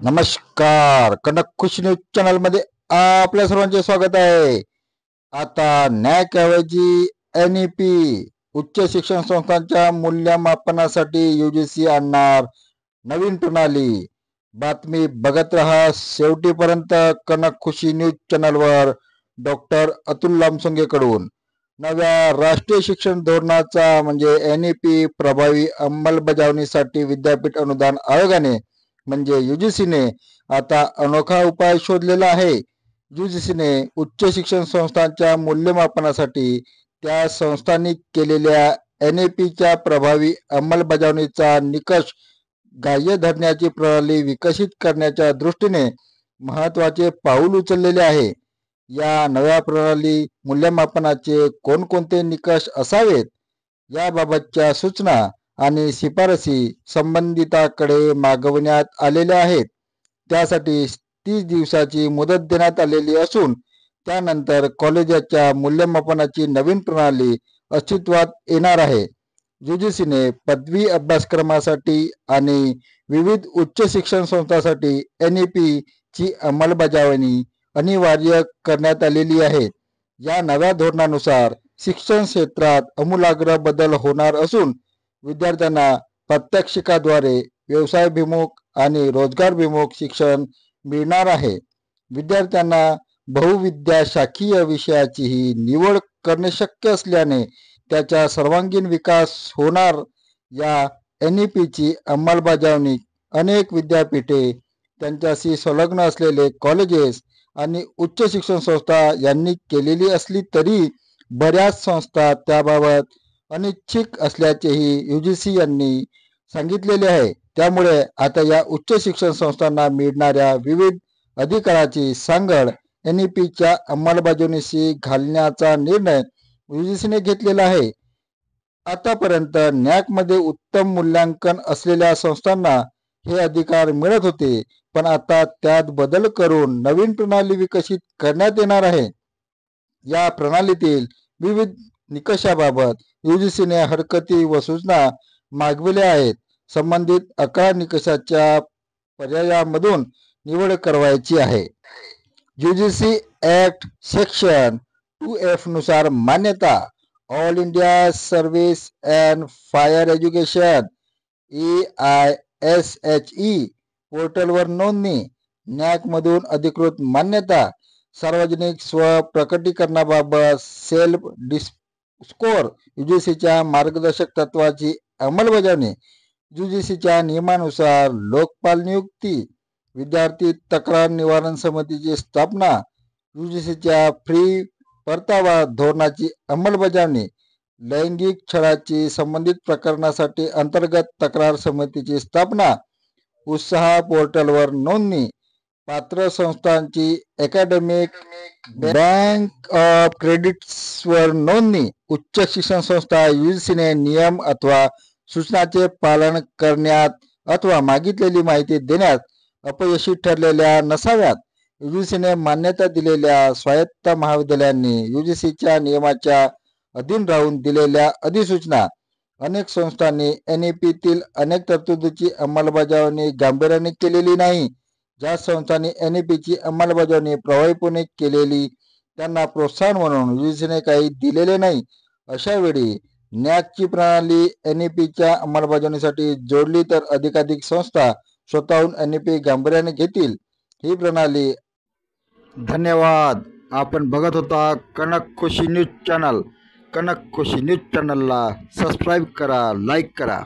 नमस्कार. कनक खुशी news channel मध्ये आपल्या सर्वांचे स्वागत आहे. आता नॅक ऐवजी NEP उच्च शिक्षण संस्थांच्या मूल्यमापनासाठी UGC आणणार नवीन प्रणाली. बातमी बघत रहा शेवटीपर्यंत कनक खुशी न्यूज चॅनलवर. डॉक्टर अतुल लामसंगे कडून नव्या राष्ट्रीय शिक्षण धोरणाचा म्हणजे NEP प्रभावी अंमलबजावणीसाठी विद्यापीठ अनुदान आयोगाने म्हणजे UGCने आता अनोखा उपाय शोधलेला आहे. UGCने उच्च शिक्षण संस्थांच्या मूल्यमापनासाठी त्या संस्थांनी केलेल्या NEPच्या प्रभावी अंमलबजावणीचा निकष ग्राह्य धरण्याची प्रणाली विकसित करण्याच्या दृष्टीने महत्त्वाचे पाऊल उचललेले आहे. या नव्या प्रणाली मूल्यमापनाचे कोणकोणते निकष असावेत याबाबतच्या सूचना आणि शिफारसी संबंधिताकडे मागवण्यात आलेल्या आहेत. त्यासाठी 30 दिवसाची मुदत देण्यात आलेली असून त्यानंतर कॉलेजाच्या मूल्यमापनाची नवीन प्रणाली अस्तित्वात येणार आहे. UGCने पदवी अभ्यासक्रमासाठी आणि विविध उच्च शिक्षण संस्थांसाठी NEP ची अंमलबजावणी अनिवार्य करण्यात आलेली आहे. या नव्या धोरणानुसार शिक्षण क्षेत्रात आमूलाग्र बदल होणार असून विद्यार्थ्यांना प्रात्यक्षिकाद्वारे व्यवसायाभिमुख आणि रोजगारभिमुख शिक्षण मिळणार आहे. विद्यार्थ्यांना बहुविद्याशाखीय विषयाचीही निवड करणे शक्य असल्याने त्याचा सर्वांगीण विकास होणार. या NEPची अंमलबजावणी अनेक विद्यापीठे, त्यांच्याशी संलग्न असलेले कॉलेजेस आणि उच्च शिक्षण संस्था यांनी केलेली असली तरी बऱ्याच संस्था त्याबाबत अनिच्छुक असल्याचेही UGC यांनी सांगितलेले आहे. त्यामुळे आता या उच्च शिक्षण संस्थांना मिळणाऱ्या विविध अधिकाराची सांगड NEPच्या अंमलबजावणीशी घालण्याचा निर्णय UGCने घेतलेला आहे. आतापर्यंत NAAC उत्तम मूल्यांकन असलेल्या संस्थांना हे अधिकार मिळत होते, पण आता त्यात बदल करून नवीन प्रणाली विकसित करण्यात येणार आहे. या प्रणालीतील विविध निकषाबाबत UGCने हरकती व सूचना मागविल्या आहेत. संबंधित 11 निकषाच्या पर्यायामधून निवड करावयाची आहे. UGC ऍक्ट सेक्शन 2F नुसार मान्यता. All India service and fire education AISHE पोर्टलवर नोंदणी. NAAC मधून अधिकृत मान्यता. सार्वजनिक स्वप्रकटीकरणाबाबत सेल्फ डिस्कोर. UGCच्या मार्गदर्शक तत्वाची अंमलबजावणी. UGCच्या नियमानुसार लोकपाल नियुक्ती. विद्यार्थी तक्रार निवारण समितीची स्थापना. UGCच्या फ्री परतावा धोरणाची अंमलबजावणी. लैंगिक छळाची संबंधित प्रकरणासाठी अंतर्गत तक्रार समितीची स्थापना. उत्साह पोर्टलवर नोंदणी. पात्र संस्थांची अकॅडमिक बँक ऑफ क्रेडिट्सवर नोंदणी. उच्च शिक्षण संस्था UGCने नियम अथवा सूचनाचे पालन करण्यात अथवा मागितलेली माहिती देण्यात अपयशी ठरलेल्या नसाव्यात. UGCने मान्यता दिलेल्या स्वायत्त महाविद्यालयांनी UGCच्या नियमाच्या अधीन राहून दिलेल्या अधिसूचना. अनेक संस्थांनी NEPतील अनेक तरतुदीची अंमलबजावणी गांभीर्याने केलेली नाही. ज्या संस्थांनी NEPची अंमलबजावणी प्रभावीपणे केलेली त्यांना प्रोत्साहन म्हणून UGCने काही दिलेले नाही. अशा वेळी NAACची प्रणाली NEPच्या अंमलबजावणीसाठी जोडली तर अधिकाधिक संस्था स्वतःहून NEP गांभीर्याने घेतील. ही प्रणाली. धन्यवाद. आपण बघत होता कनक खुशी न्यूज चॅनल. कनक खुशी न्यूज चॅनलला सबस्क्राईब करा, लाईक करा.